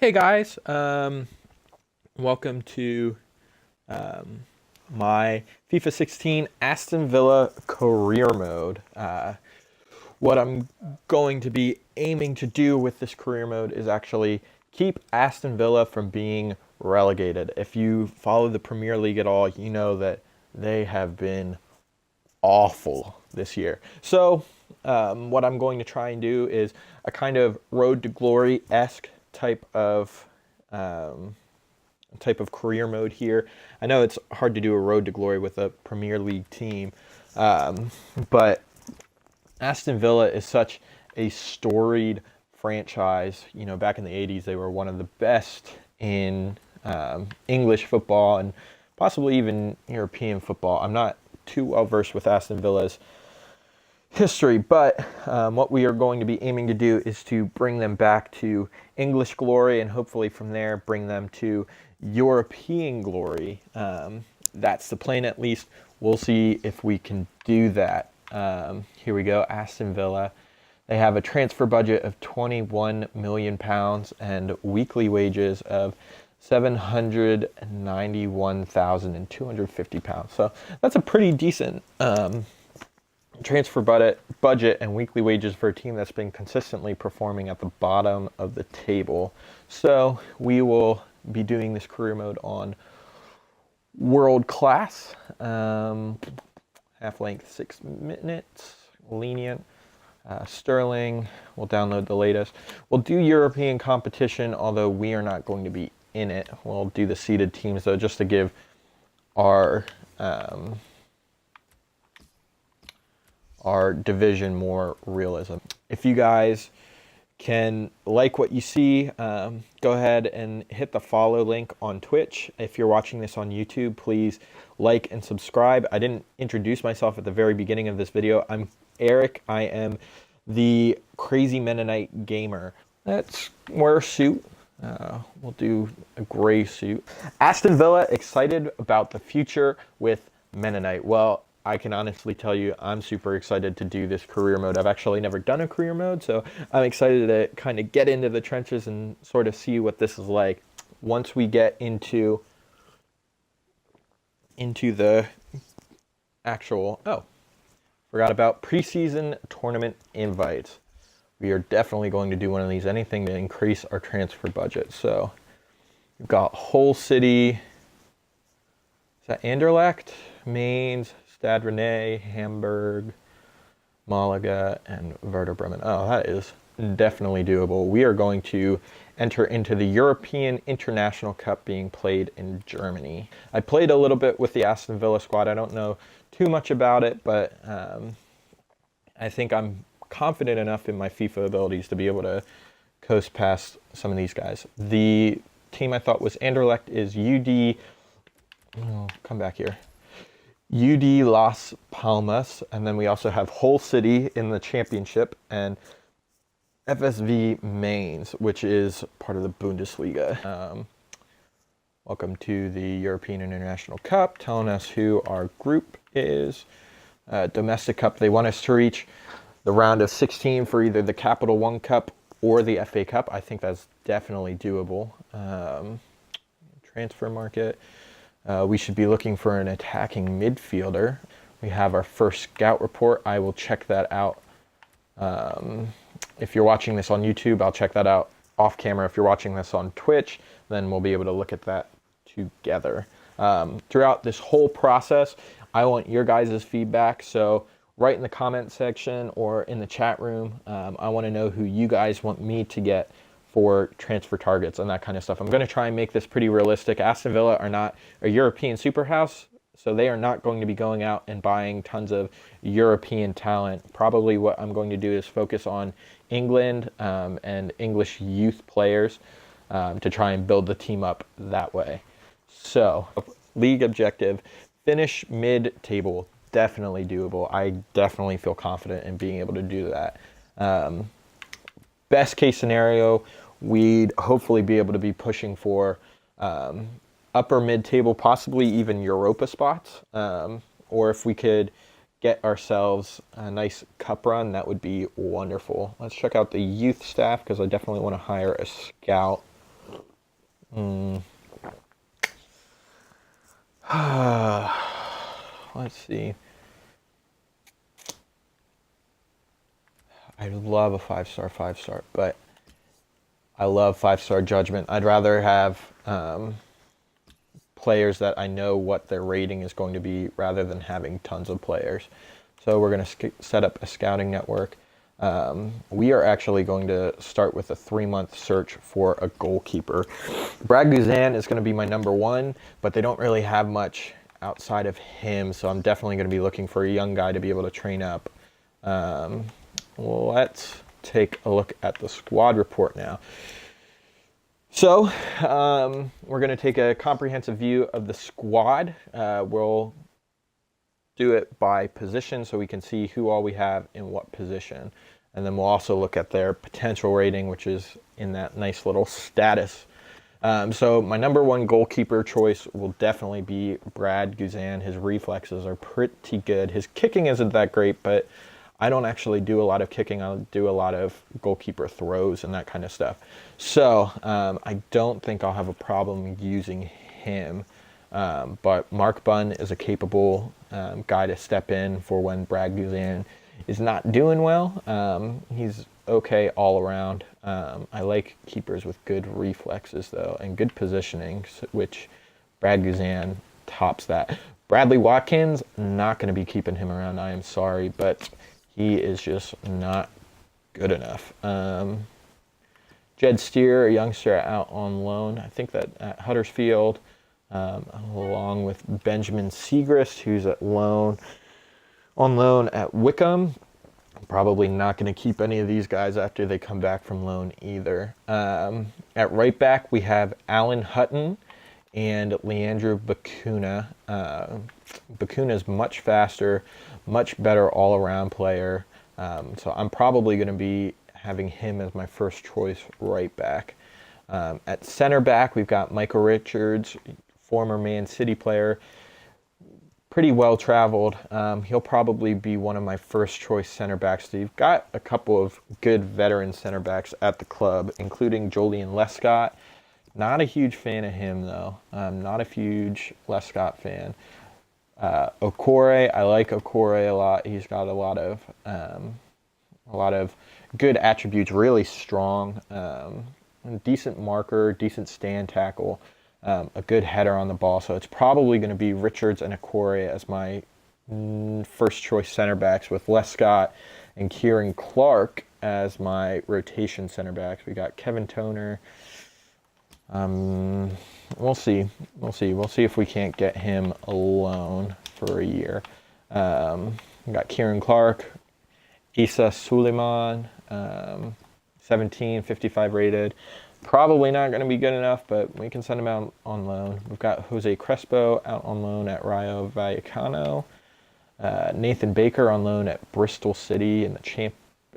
Hey guys, welcome to my FIFA 16 Aston Villa career mode. What I'm going to be aiming to do with this career mode is actually keep Aston Villa from being relegated. If you follow the Premier League at all, you know that they have been awful this year. So what I'm going to try and do is a kind of Road to Glory-esque type of career mode here. I know it's hard to do a Road to Glory with a Premier League team, but Aston Villa is such a storied franchise. You know, back in the 80s, they were one of the best in English football and possibly even European football. I'm not too well versed with Aston Villa's history, but what we are going to be aiming to do is to bring them back to English glory and hopefully from there bring them to European glory. That's the plan, at least. We'll see if we can do that. Here we go, Aston Villa. They have a transfer budget of £21 million and weekly wages of £791,250. So that's a pretty decent transfer budget and weekly wages for a team that's been consistently performing at the bottom of the table. So we will be doing this career mode on world class, half length, 6 minutes, lenient, Sterling. We'll download the latest. We'll do European competition, although we are not going to be in it. We'll do the seeded teams though, just to give our division more realism. If you guys can like what you see, go ahead and hit the follow link on Twitch. If you're watching this on YouTube, please like and subscribe. I didn't introduce myself at the very beginning of this video. I'm Eric. I am the Crazymennonite gamer. Let's wear a suit. We'll do a gray suit. Aston Villa excited about the future with Mennonite. Well, I can honestly tell you I'm super excited to do this career mode. I've actually never done a career mode, so I'm excited to kind of get into the trenches and sort of see what this is like once we get into the actual, forgot about preseason tournament invites. We are definitely going to do one of these, anything to increase our transfer budget. So we've got Hull City, is that Anderlecht, Mainz, Stade Rennais, Hamburg, Malaga, and Werder Bremen. Oh, that is definitely doable. We are going to enter into the European International Cup being played in Germany. I played a little bit with the Aston Villa squad. I don't know too much about it, but I think I'm confident enough in my FIFA abilities to be able to coast past some of these guys. The team I thought was Anderlecht is come back here. UD Las Palmas, and then we also have Hull City in the championship, and FSV Mainz, which is part of the Bundesliga. Welcome to the European International Cup, telling us who our group is. Domestic Cup, they want us to reach the round of 16 for either the Capital One Cup or the FA Cup. I think that's definitely doable. Transfer market. We should be looking for an attacking midfielder. We have our first scout report. I will check that out. If you're watching this on YouTube, I'll check that out off camera. If you're watching this on Twitch, then we'll be able to look at that together. Throughout this whole process, I want your guys' feedback. So write in the comment section or in the chat room. I want to know who you guys want me to get for transfer targets and that kind of stuff. I'm going to try and make this pretty realistic. Aston Villa are not a European superhouse, so they are not going to be going out and buying tons of European talent. Probably what I'm going to do is focus on England and English youth players to try and build the team up that way. So, league objective, finish mid-table, definitely doable. I definitely feel confident in being able to do that. Best case scenario, we'd hopefully be able to be pushing for upper mid-table, possibly even Europa spots. Or if we could get ourselves a nice cup run, that would be wonderful. Let's check out the youth staff because I definitely want to hire a scout. Let's see. I love a 5-star, but I love 5-star judgment. I'd rather have players that I know what their rating is going to be rather than having tons of players. So we're going to set up a scouting network. We are actually going to start with a 3-month search for a goalkeeper. Brad Guzan is going to be my number 1, but they don't really have much outside of him, so I'm definitely going to be looking for a young guy to be able to train up. Let's take a look at the squad report now. So we're going to take a comprehensive view of the squad. We'll do it by position so we can see who all we have in what position. And then we'll also look at their potential rating, which is in that nice little status. So my number 1 goalkeeper choice will definitely be Brad Guzan. His reflexes are pretty good. His kicking isn't that great, but I don't actually do a lot of kicking. I'll do a lot of goalkeeper throws and that kind of stuff. So I don't think I'll have a problem using him. But Mark Bunn is a capable guy to step in for when Brad Guzan is not doing well. He's okay all around. I like keepers with good reflexes, though, and good positioning, which Brad Guzan tops that. Bradley Watkins, not going to be keeping him around. I am sorry, but he is just not good enough. Jed Steer, a youngster out on loan, I think that at Huddersfield, along with Benjamin Siegrist, who's on loan at Wickham. I'm probably not going to keep any of these guys after they come back from loan either. At right back, we have Alan Hutton and Leandro Bacuna. Bacuna is much faster, much better all-around player. So I'm probably going to be having him as my first choice right back. At center back, we've got Michael Richards, former Man City player, pretty well traveled. He'll probably be one of my first choice center backs. So you've got a couple of good veteran center backs at the club, including Julian Lescott. Not a huge fan of him, though. I'm not a huge Lescott fan. Okore, I like Okore a lot. He's got a lot of good attributes, really strong, decent marker, decent stand tackle, a good header on the ball. So it's probably going to be Richards and Okore as my first choice center backs, with Lescott and Kieran Clark as my rotation center backs. We got Kevin Toner. We'll see if we can't get him alone for a year. We got Kieran Clark, Issa Suleiman, 17, 55 rated. Probably not going to be good enough, but we can send him out on loan. We've got Jose Crespo out on loan at Rayo Vallecano. Nathan Baker on loan at Bristol City in the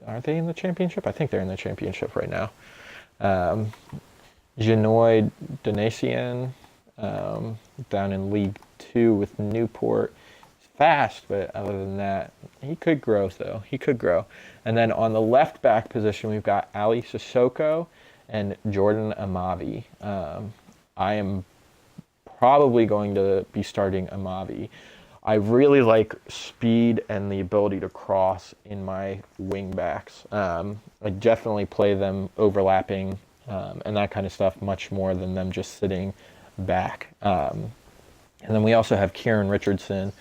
Are they in the championship? I think they're in the championship right now. Genoy Donatian down in League 2 with Newport. He's fast, but other than that, he could grow, though. He could grow. And then on the left back position, we've got Ali Sissoko and Jordan Amavi. I am probably going to be starting Amavi. I really like speed and the ability to cross in my wing backs. I definitely play them overlapping and that kind of stuff much more than them just sitting back. And then we also have Kieran Richardson,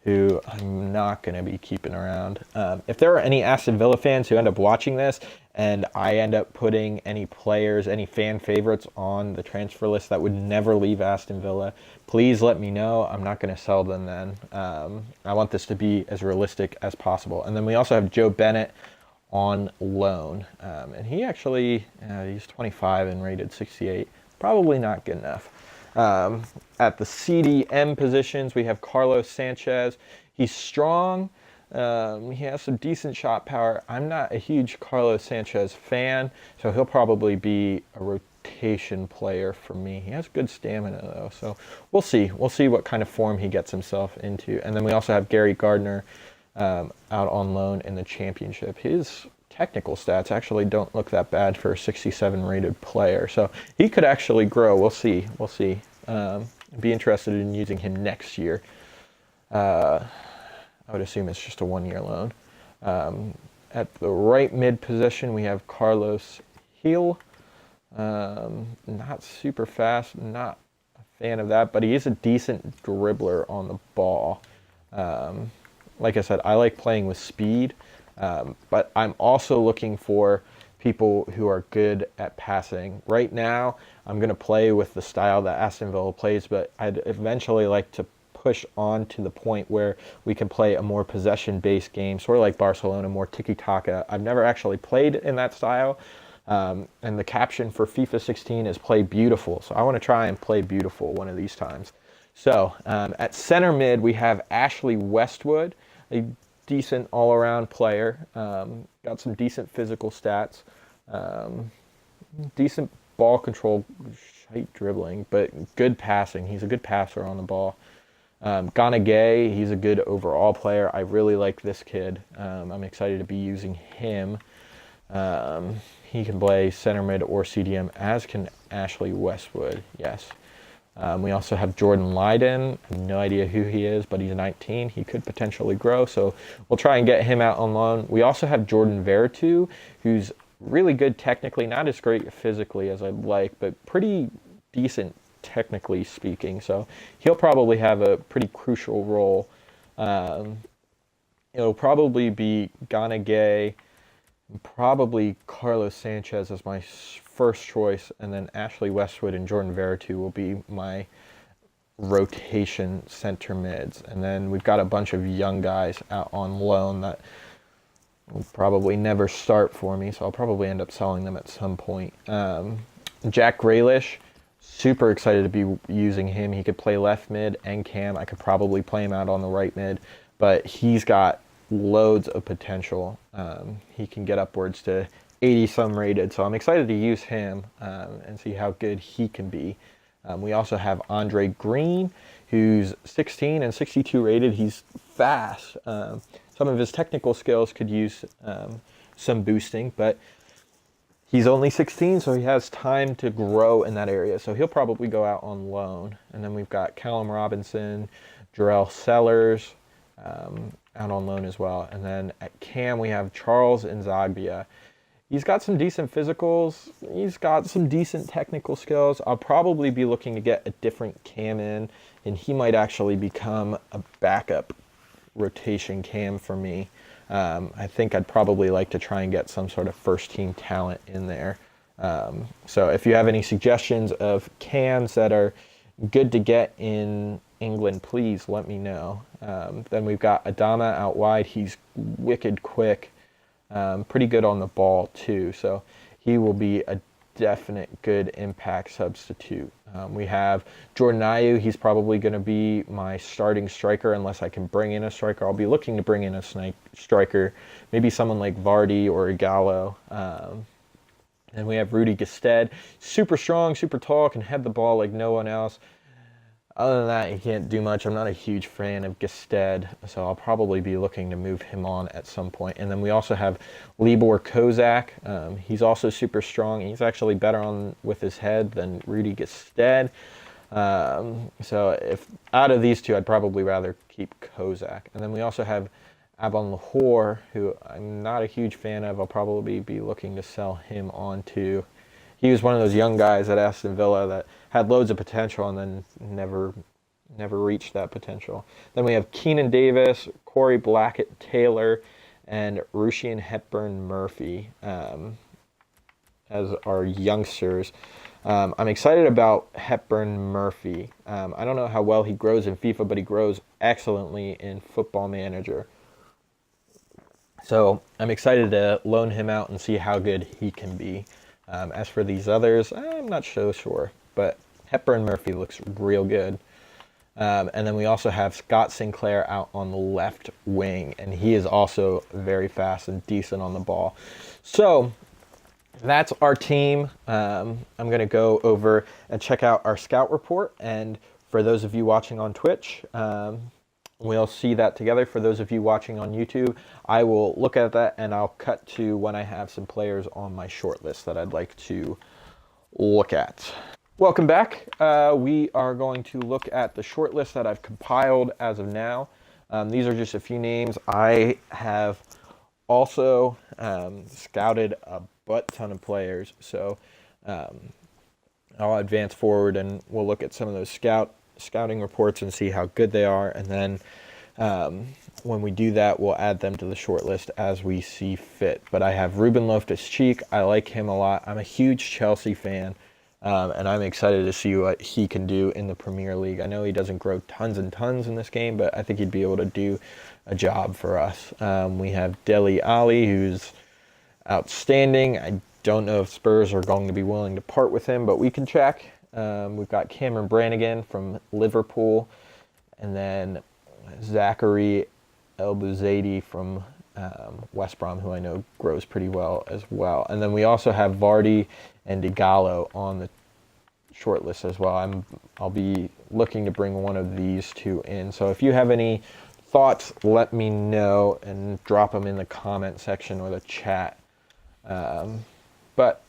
who I'm not going to be keeping around. If there are any Aston Villa fans who end up watching this and I end up putting any players, any fan favorites on the transfer list that would never leave Aston Villa, please let me know. I'm not going to sell them then. I want this to be as realistic as possible. And then we also have Joe Bennett on loan. And he actually, he's 25 and rated 68. Probably not good enough. At the CDM positions, we have Carlos Sanchez. He's strong. He has some decent shot power. I'm not a huge Carlos Sanchez fan, so he'll probably be a rotation player for me. He has good stamina, though, so we'll see. We'll see what kind of form he gets himself into. And then we also have Gary Gardner out on loan in the championship. His technical stats actually don't look that bad for a 67 rated player. So he could actually grow. We'll see. We'll see. Be interested in using him next year. I would assume it's just a 1-year loan. At the right mid position, we have Carlos Hill. Not super fast, not a fan of that, but he is a decent dribbler on the ball. Like I said, I like playing with speed, but I'm also looking for people who are good at passing. Right now, I'm going to play with the style that Aston Villa plays, but I'd eventually like to push on to the point where we can play a more possession-based game, sort of like Barcelona, more tiki-taka. I've never actually played in that style, and the caption for FIFA 16 is play beautiful. So I want to try and play beautiful one of these times. So at center mid, we have Ashley Westwood, a decent all-around player. Got some decent physical stats, decent ball control, shite dribbling, but good passing. He's a good passer on the ball. Ghana Gay, he's a good overall player. I really like this kid. I'm excited to be using him. He can play center mid or CDM, as can Ashley Westwood, yes. We also have Jordan Lydon. No idea who he is, but he's 19. He could potentially grow, so we'll try and get him out on loan. We also have Jordan Veretout, who's really good technically, not as great physically as I'd like, but pretty decent technically speaking. So he'll probably have a pretty crucial role. It'll probably be Ghana Gay, probably Carlos Sanchez as my first choice, and then Ashley Westwood and Jordan Veretout will be my rotation center mids. And then we've got a bunch of young guys out on loan that will probably never start for me, so I'll probably end up selling them at some point. Jack Grealish, super excited to be using him. He could play left mid and cam. I could probably play him out on the right mid, but he's got loads of potential. He can get upwards to 80 some rated, so I'm excited to use him and see how good he can be. We also have Andre Green, who's 16 and 62 rated. He's fast. Some of his technical skills could use some boosting, but he's only 16, so he has time to grow in that area. So he'll probably go out on loan. And then we've got Callum Robinson, Jarrell Sellers, out on loan as well. And then at cam, we have Charles Nzagbia. He's got some decent physicals. He's got some decent technical skills. I'll probably be looking to get a different cam in, and he might actually become a backup rotation cam for me. I think I'd probably like to try and get some sort of first team talent in there. So if you have any suggestions of cams that are good to get in England, please let me know. Then we've got Adama out wide. He's wicked quick, pretty good on the ball too. So he will be a definite good impact substitute. We have Jordan Ayew. He's probably going to be my starting striker unless I can bring in a striker. I'll be looking to bring in a striker, maybe someone like Vardy or Igalo. And we have Rudy Gestede, super strong, super tall, can head the ball like no one else. Other than that, he can't do much. I'm not a huge fan of Gestede, so I'll probably be looking to move him on at some point. And then we also have Libor Kozak. He's also super strong. He's actually better on with his head than Rudy Gestede. So if out of these two, I'd probably rather keep Kozak. And then we also have Abon Lahore, who I'm not a huge fan of. I'll probably be looking to sell him on too. He was one of those young guys at Aston Villa that had loads of potential and then never reached that potential. Then we have Keenan Davis, Corey Blackett-Taylor, and Rushian Hepburn-Murphy as our youngsters. I'm excited about Hepburn-Murphy. I don't know how well he grows in FIFA, but he grows excellently in Football Manager. So I'm excited to loan him out and see how good he can be. As for these others, I'm not so sure, but Hepburn-Murphy looks real good. And then we also have Scott Sinclair out on the left wing, and he is also very fast and decent on the ball. So that's our team. I'm going to go over and check out our scout report. And for those of you watching on Twitch, We'll see that together. For those of you watching on YouTube, I will look at that and I'll cut to when I have some players on my short list that I'd like to look at. Welcome back. We are going to look at the short list that I've compiled as of now. These are just a few names. I have also scouted a butt ton of players, so I'll advance forward and we'll look at some of those scouting reports and see how good they are, and then when we do that, we'll add them to the short list as we see fit. But I have Ruben Loftus-Cheek. I like him a lot. I'm a huge Chelsea fan, and I'm excited to see what he can do in the Premier League. I know he doesn't grow tons and tons in this game, but I think he'd be able to do a job for us. We have Dele Alli, who's outstanding. I don't know if Spurs are going to be willing to part with him, but we can check. We've got Cameron Brannigan from Liverpool, and then Zachary El Bouzidi from West Brom, who I know grows pretty well as well. And then we also have Vardy and Digallo on the short list as well. I'll be looking to bring one of these two in. So if you have any thoughts, let me know and drop them in the comment section or the chat. But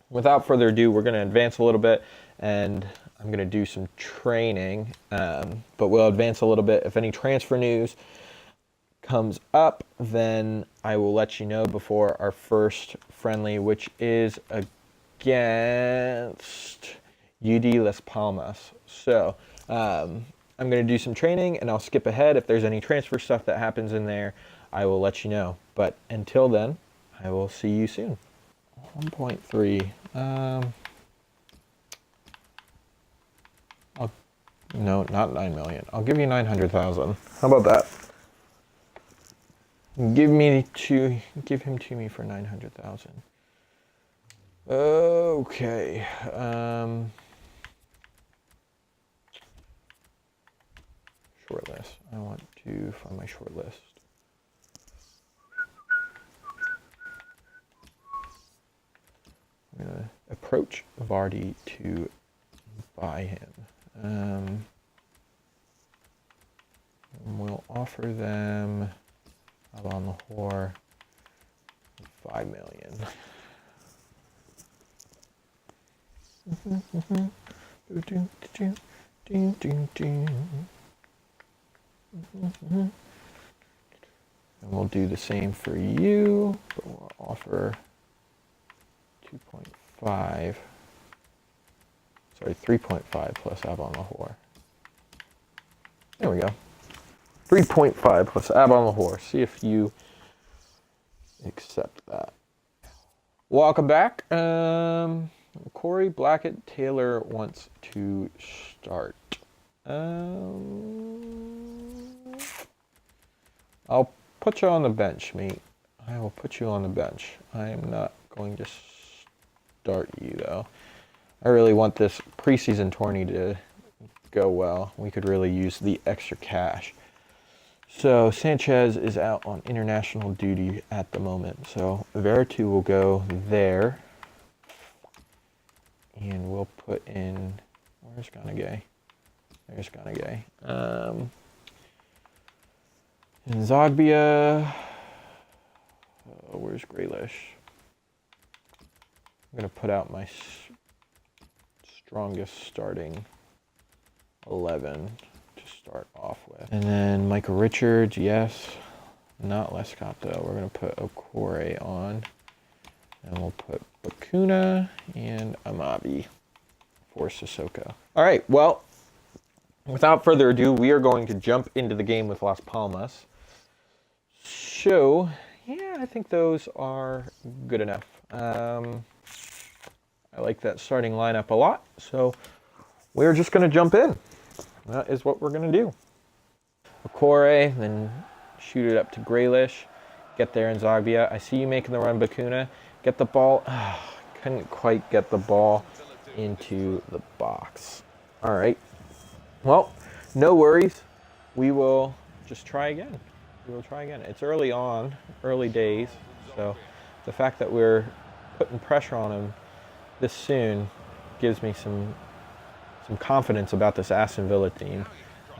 without further ado, we're going to advance a little bit, and I'm going to do some training, but we'll advance a little bit. If any transfer news comes up, then I will let you know before our first friendly, which is against UD Las Palmas. So I'm going to do some training, and I'll skip ahead. If there's any transfer stuff that happens in there, I will let you know. But until then, I will see you soon. 1.3. No, not 9 million. I'll give you 900,000. How about that? Give him to me for 900,000. Okay. Short list. I want to find my short list. I'm gonna approach Vardy to buy him. We'll offer them on the whore 5 million. And we'll do the same for you, but we'll offer 2.5. Sorry, 3.5 plus Avon Lahore. There we go. 3.5 plus Avon Lahore. See if you accept that. Welcome back. Corey Blackett Taylor wants to start. I'll put you on the bench, mate. I will put you on the bench. I am not going to start you, though. I really want this preseason tourney to go well. We could really use the extra cash. So Sanchez is out on international duty at the moment. So Vertu will go there. And we'll put in, where's Ganagay? There's Ganagay. And Zogbia, where's Grealish? I'm going to put out my strongest starting 11 to start off with. And then Michael Richards, yes. Not Lescott though. We're going to put Okore on. And we'll put Bakuna and Amavi for Sissoko. All right, well, without further ado, we are going to jump into the game with Las Palmas. So, yeah, I think those are good enough. I like that starting lineup a lot, so we're just going to jump in. That is what we're going to do. Okore, then shoot it up to Grealish. Get there in Zogbia. I see you making the run, Bakuna. Get the ball. Couldn't quite get the ball into the box. All right. Well, no worries. We will just try again. It's early on, early days. So the fact that we're putting pressure on him this soon gives me some confidence about this Aston Villa team.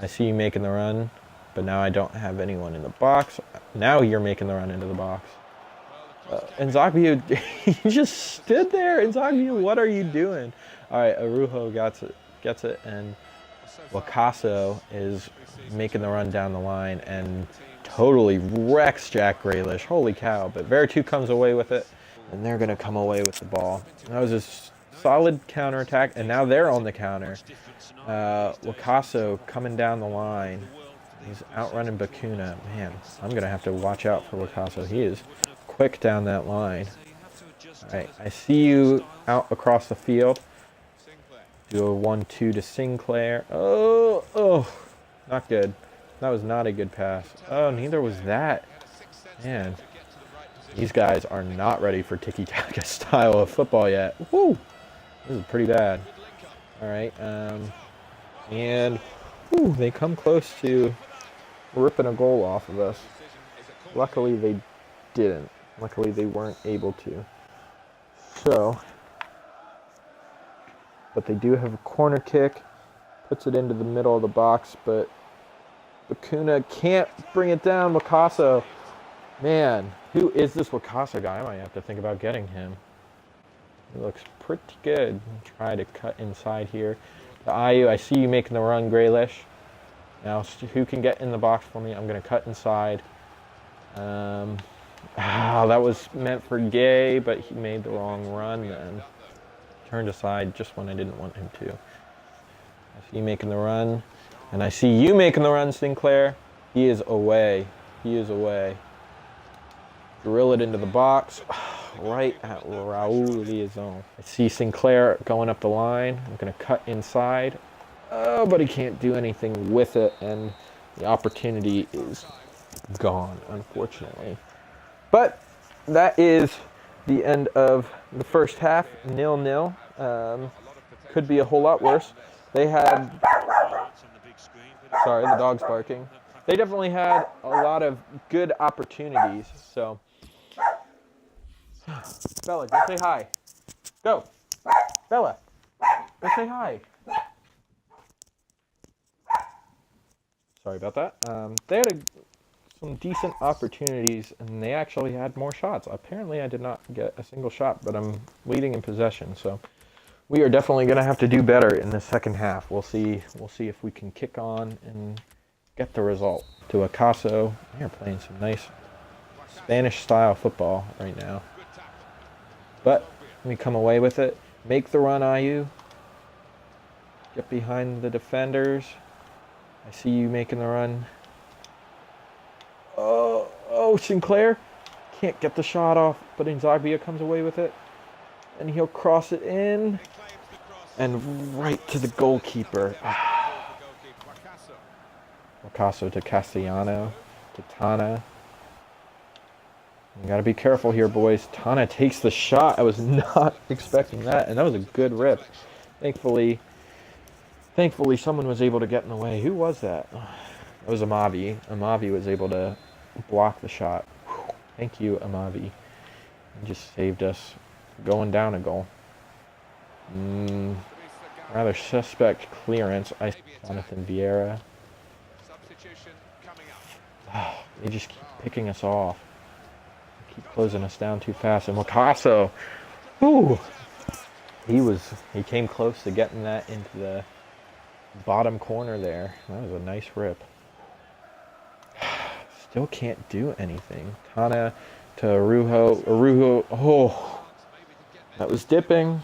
I see you making the run. but now I don't have anyone in the box. Now you're making the run into the box. Inzaghi, he just stood there. Inzaghi, what are you doing? All right, Araujo gets it, and Picasso is making the run down the line and totally wrecks Jack Grealish. Holy cow. But Veretout comes away with it, and they're going to come away with the ball. That was a solid counterattack, and now they're on the counter. Picasso coming down the line. He's outrunning Bacuna. Man, I'm going to have to watch out for Picasso. He is quick down that line. All right, I see you out across the field. Do a 1-2 to Sinclair. Oh, not good. That was not a good pass. Oh, neither was that. Man, these guys are not ready for tiki-taka style of football yet. Woo! This is pretty bad. All right, and whew, they come close to ripping a goal off of us. Luckily, they didn't. Luckily, they weren't able to. So, but they do have a corner kick. Puts it into the middle of the box, but Bacuna can't bring it down. Picasso. Man, who is this Picasso guy? I might have to think about getting him. He looks pretty good. Try to cut inside here. To Ayew, I see you making the run, Grealish. Now, who can get in the box for me? I'm going to cut inside. That was meant for Gay, but he made the wrong run then. Turned aside just when I didn't want him to. I see you making the run. And I see you making the run, Sinclair. He is away. He is away. Drill it into the box. Right at Raul Liaison. I see Sinclair going up the line. I'm going to cut inside. Oh, but he can't do anything with it. And the opportunity is gone, unfortunately. But that is the end of the first half. 0-0. Could be a whole lot worse. They had... Sorry, the dog's barking. They definitely had a lot of good opportunities. So, Bella, go say hi. Go. Bella, go say hi. Sorry about that. They had some decent opportunities, and they actually had more shots. Apparently, I did not get a single shot, but I'm leading in possession. So, we are definitely going to have to do better in the second half. We'll see if we can kick on and get the result. To Picasso, they're playing some nice Spanish-style football right now. But we come away with it. Make the run, Ayew. Get behind the defenders. I see you making the run. Oh, Sinclair. Can't get the shot off, but Inzaghi comes away with it. And he'll cross it in. And right to the goalkeeper. Picasso to Castellano. To Tana. You gotta be careful here, boys. Tana takes the shot. I was not expecting that. And that was a good rip. Thankfully, someone was able to get in the way. Who was that? That was Amavi. Amavi was able to block the shot. Thank you, Amavi. He just saved us going down a goal. Rather suspect clearance. Jonathan Vieira. They just keep picking us off. They keep closing us down too fast. And Picasso, he came close to getting that into the bottom corner there. That was a nice rip. Still can't do anything. Tana to Araujo. Araujo, that was dipping.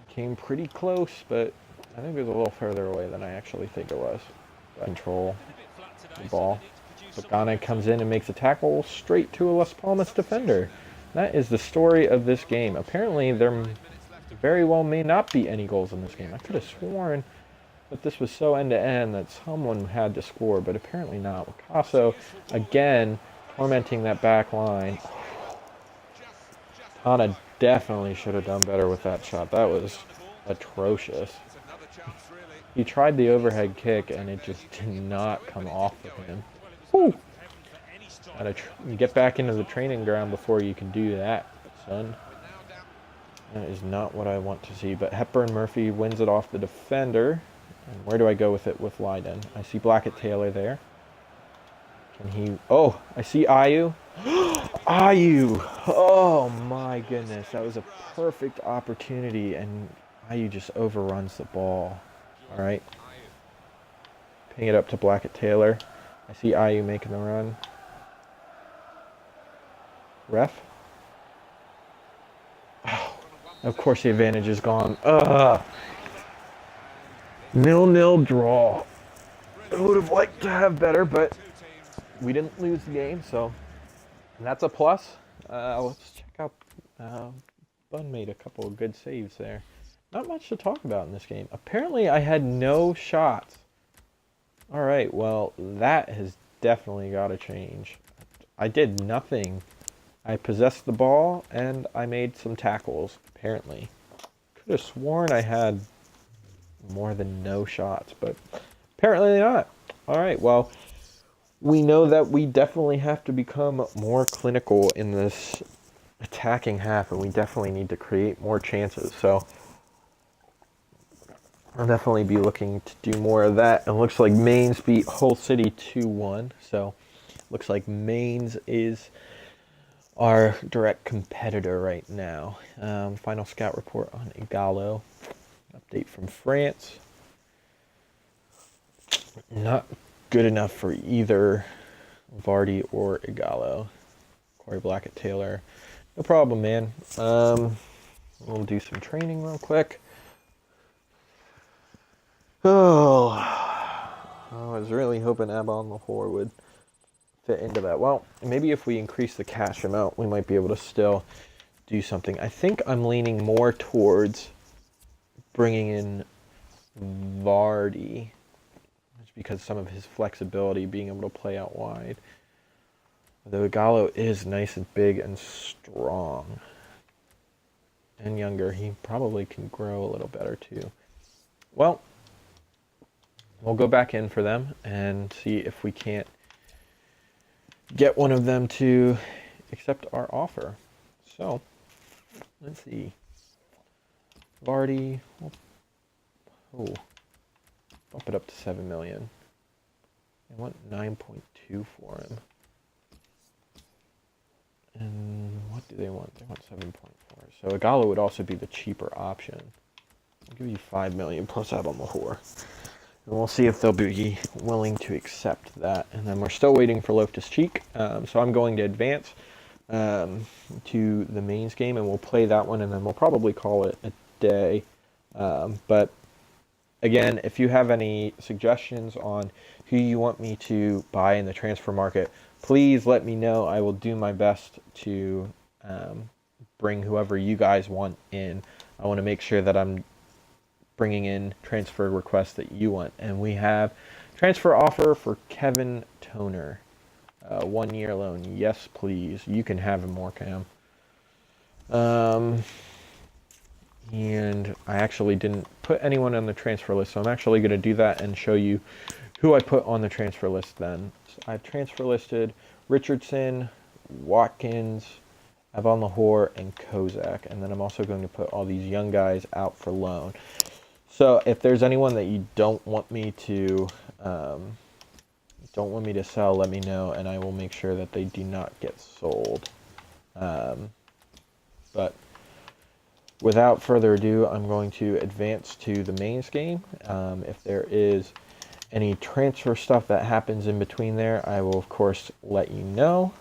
Came pretty close, but I think it was a little further away than I actually think it was. Control the ball. Pagana comes in and makes a tackle straight to a Las Palmas defender. That is the story of this game. Apparently, there very well may not be any goals in this game. I could have sworn that this was so end-to-end that someone had to score, but apparently not. Picasso, again, tormenting that back line. Tana definitely should have done better with that shot. That was atrocious. He tried the overhead kick, and it just did not come off of him. Woo! Gotta get back into the training ground before you can do that, son. That is not what I want to see. But Hepburn Murphy wins it off the defender. And where do I go with it with Leiden? I see Blackett-Taylor there. Can he... Oh, I see Ayu. Ayu! Oh my goodness. That was a perfect opportunity, and Ayu just overruns the ball. All right. Ping it up to Blackett-Taylor. I see Ayu making the run. Ref? Oh, of course the advantage is gone. 0-0 draw. I would have liked to have better, but we didn't lose the game, so that's a plus. Let's check out Bun made a couple of good saves there. Not much to talk about in this game. Apparently I had no shots. Alright, well, that has definitely got to change. I did nothing. I possessed the ball, and I made some tackles, apparently. Could have sworn I had more than no shots, but apparently not. Alright, well, we know that we definitely have to become more clinical in this attacking half, and we definitely need to create more chances, so I'll definitely be looking to do more of that. It looks like Mainz beat Hull City 2-1, so looks like Mainz is our direct competitor right now. Final scout report on Igalo. Update from France. Not good enough for either Vardy or Igalo. Corey Blackett-Taylor. No problem, man. We'll do some training real quick. Oh, I was really hoping Ep.1-CAN would fit into that. Well, maybe if we increase the cash amount, we might be able to still do something. I think I'm leaning more towards bringing in Vardy, just because some of his flexibility, being able to play out wide. Although Igalo is nice and big and strong and younger, he probably can grow a little better too. Well, we'll go back in for them and see if we can't get one of them to accept our offer. So, let's see. Vardy, oh, bump it up to 7 million. I want 9.2 for him. And what do they want? They want 7.4. So Igalo would also be the cheaper option. I'll give you 5 million plus Ep.1-CAN. And we'll see if they'll be willing to accept that. And then we're still waiting for Loftus-Cheek. So I'm going to advance to the Mainz game, and we'll play that one, and then we'll probably call it a day. But again, if you have any suggestions on who you want me to buy in the transfer market, please let me know. I will do my best to bring whoever you guys want in. I want to make sure that I'm bringing in transfer requests that you want. And we have transfer offer for Kevin Toner. 1 year loan. Yes, please. You can have him, more Cam. And I actually didn't put anyone on the transfer list, so I'm actually going to do that and show you who I put on the transfer list then. So I've transfer listed Richardson, Watkins, Ep.1-CAN, and Kozak. And then I'm also going to put all these young guys out for loan. So if there's anyone that you don't want me to sell, let me know, and I will make sure that they do not get sold. But without further ado, I'm going to advance to the Mainz game. If there is any transfer stuff that happens in between there, I will of course let you know.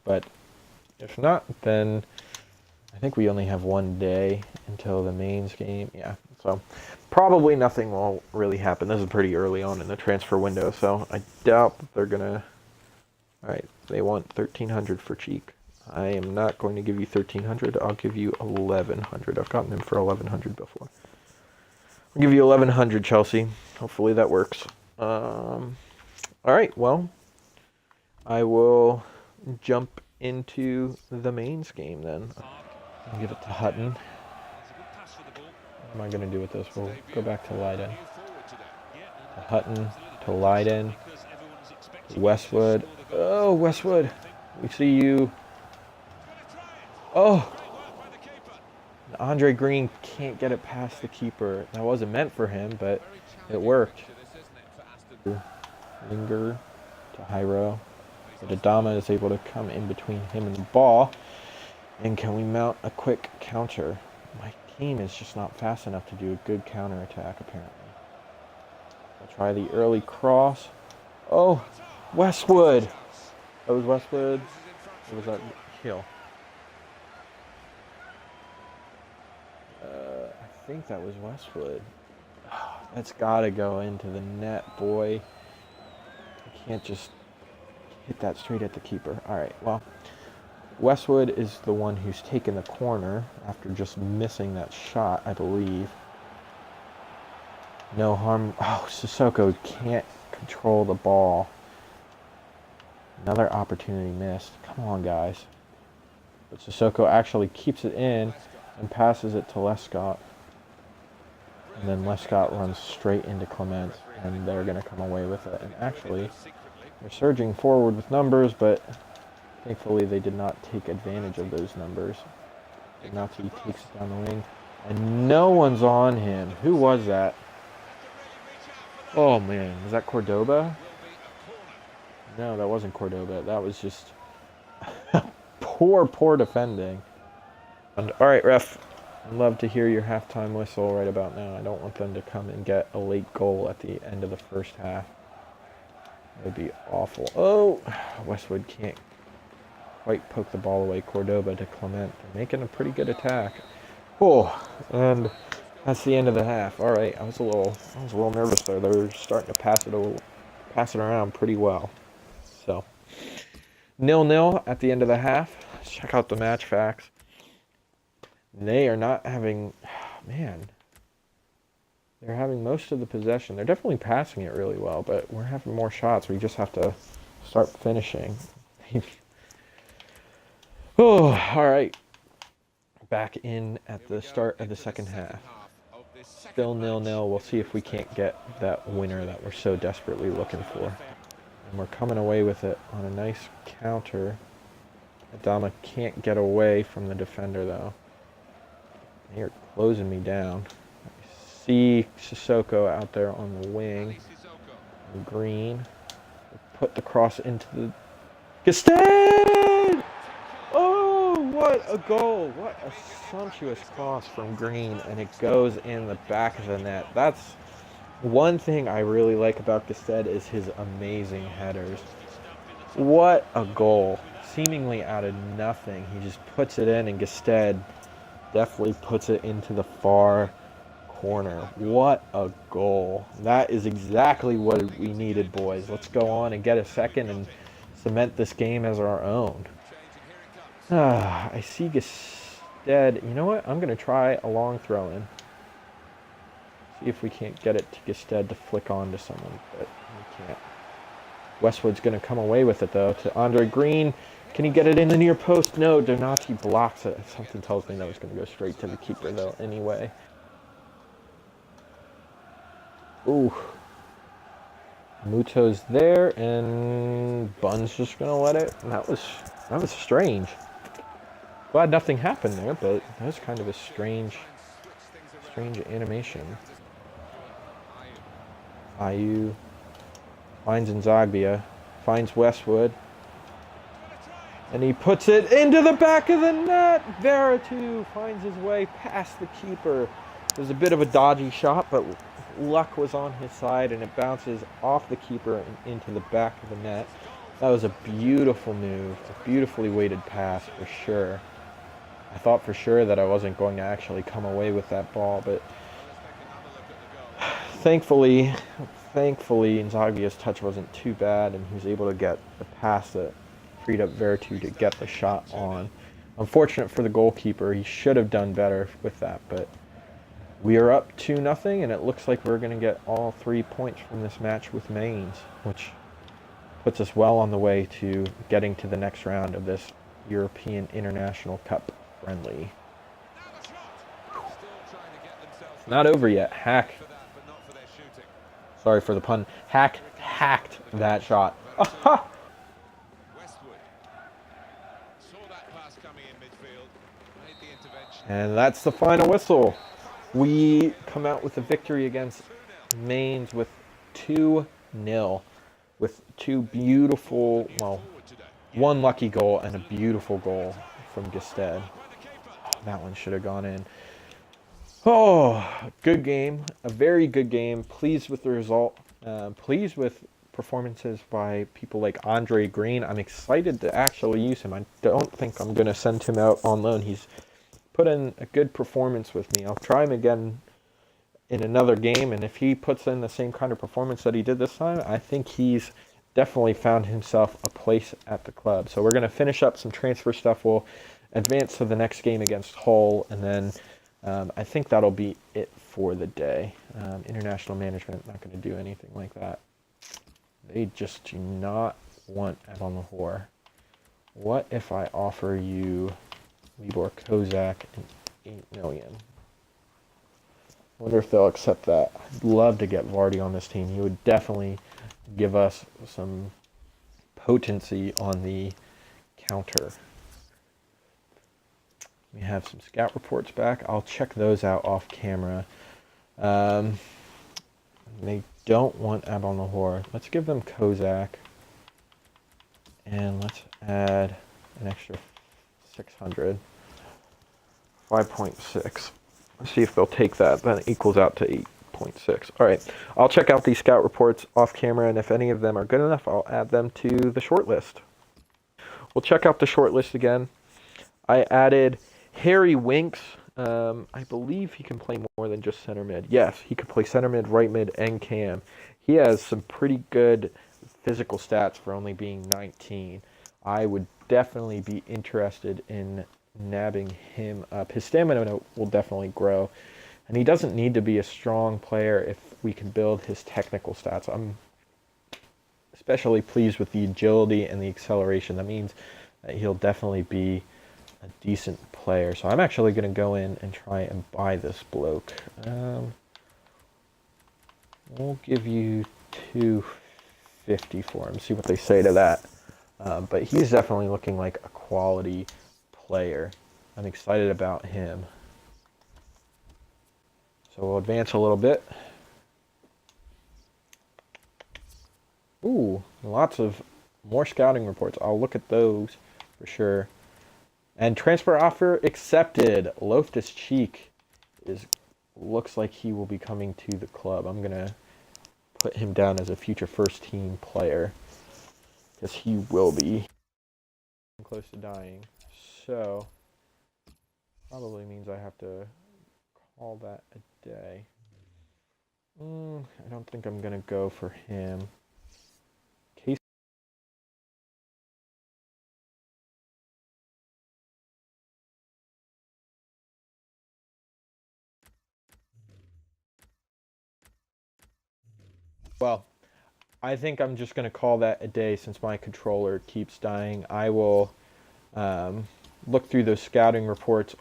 But if not, then I think we only have 1 day until the Mainz game. Yeah, so probably nothing will really happen. This is pretty early on in the transfer window, so I doubt that they're gonna. All right, they want 1,300 for Cheek. I am not going to give you 1,300. I'll give you 1,100. I've gotten him for 1,100 before. I'll give you 1,100, Chelsea. Hopefully that works. All right, well, I will jump into the Mainz game then. I'll give it to Hutton. What am I going to do with this? We'll go back to Leiden. To Hutton, to Leiden, to Westwood. Oh, Westwood, we see you. Oh, Andre Green can't get it past the keeper. That wasn't meant for him, but it worked. Linger to Hyro. But Adama is able to come in between him and the ball. And can we mount a quick counter? My team is just not fast enough to do a good counter attack, apparently. I'll try the early cross. Oh, Westwood. That was Westwood. Or was that Hill? I think that was Westwood. Oh, that's got to go into the net, boy. You can't just hit that straight at the keeper. All right, well, Westwood is the one who's taken the corner after just missing that shot, I believe. No harm. Oh, Sissoko can't control the ball. Another opportunity missed. Come on, guys. But Sissoko actually keeps it in and passes it to Lescott. And then Lescott runs straight into Clement, and they're going to come away with it. And actually, they're surging forward with numbers, but thankfully they did not take advantage of those numbers. Nazi takes it down the wing, and no one's on him. Who was that? Oh, man. Was that Cordoba? No, that wasn't Cordoba. That was just poor defending. And, all right, ref. I'd love to hear your halftime whistle right about now. I don't want them to come and get a late goal at the end of the first half. That would be awful. Oh, Westwood can't quite poke the ball away. Cordoba to Clement. They're making a pretty good attack. Oh, and that's the end of the half. All right, I was a little nervous there. They were starting to pass it around pretty well. So 0-0 at the end of the half. Let's check out the match facts. They are not having, man, they're having most of the possession. They're definitely passing it really well, but we're having more shots. We just have to start finishing. Oh, all right. Back in at the start of the second half. Still 0-0. We'll see if we can't get that winner that we're so desperately looking for. And we're coming away with it on a nice counter. Adama can't get away from the defender, though. They're closing me down. I see Sissoko out there on the wing. Green. Put the cross into the... Gusted! Oh, what a goal. What a sumptuous cross from Green. And it goes in the back of the net. That's one thing I really like about Gusted is his amazing headers. What a goal. Seemingly out of nothing. He just puts it in, and Gusted definitely puts it into the far corner. What a goal. That is exactly what we needed, boys. Let's go on and get a second and cement this game as our own. I see Gusted. You know what? I'm going to try a long throw in. See if we can't get it to Gusted to flick on to someone, but we can't. Westwood's going to come away with it, though, to Andre Green. Can he get it in the near post? No, Donati blocks it. Something tells me that was going to go straight to the keeper, though, anyway. Ooh. Muto's there, and Bun's just going to let it. And that was strange. Glad nothing happened there, but that was kind of a strange animation. Ayew finds Nzagbia, finds Westwood, and he puts it into the back of the net. Veretout finds his way past the keeper. It was a bit of a dodgy shot, but luck was on his side, and it bounces off the keeper and into the back of the net. That was a beautiful move, a beautifully weighted pass for sure. I thought for sure that I wasn't going to actually come away with that ball, but thankfully, Nzagbia's touch wasn't too bad, and he was able to get the pass that freed up Veretout to get the shot on. Unfortunate for the goalkeeper. He should have done better with that, but we are up 2-0, and it looks like we're going to get all 3 points from this match with Mainz, which puts us well on the way to getting to the next round of this European International Cup friendly. Not over yet. Hack. Sorry for the pun. Hacked that shot. Aha! Westwood saw that pass coming in midfield, made the intervention And that's the final whistle. We come out with a victory against Mainz with 2-0, with two beautiful, well, one lucky goal and a beautiful goal from Gested. That one should have gone in. Oh, good game. A very good game. Pleased with the result. Pleased with performances by people like Andre Green. I'm excited to actually use him. I don't think I'm going to send him out on loan. He's put in a good performance with me. I'll try him again in another game, and if he puts in the same kind of performance that he did this time, I think he's definitely found himself a place at the club. So we're going to finish up some transfer stuff. We'll advance to the next game against Hull, and then I think that'll be it for the day. International management, not going to do anything like that. They just do not want Ep.1 the Whore. What if I offer you Libor Kozak and $8 million? Wonder if they'll accept that. I'd love to get Vardy on this team. He would definitely give us some potency on the counter. We have some scout reports back. I'll check those out off camera. They don't want Ep.1 the Whore. Let's give them Kozak. And let's add an extra 600. 5.6. Let's see if they'll take that. That equals out to 8.6. All right. I'll check out these scout reports off camera, and if any of them are good enough, I'll add them to the short list. We'll check out the short list again. I added Harry Winks. I believe he can play more than just center mid. Yes, he can play center mid, right mid, and cam. He has some pretty good physical stats for only being 19. I would definitely be interested in nabbing him up. His stamina will definitely grow, and he doesn't need to be a strong player if we can build his technical stats. I'm especially pleased with the agility and the acceleration. That means that he'll definitely be a decent player. So I'm actually going to go in and try and buy this bloke. We'll give you $250 for him. See what they say to that. But he's definitely looking like a quality player. I'm excited about him. So we'll advance a little bit. Ooh, lots of more scouting reports. I'll look at those for sure. And transfer offer accepted. Loftus-Cheek looks like he will be coming to the club. I'm gonna put him down as a future first team player because he will be close to dying. So probably means I have to call that a day. I don't think I'm gonna go for him. Well, I think I'm just going to call that a day since my controller keeps dying. I will look through those scouting reports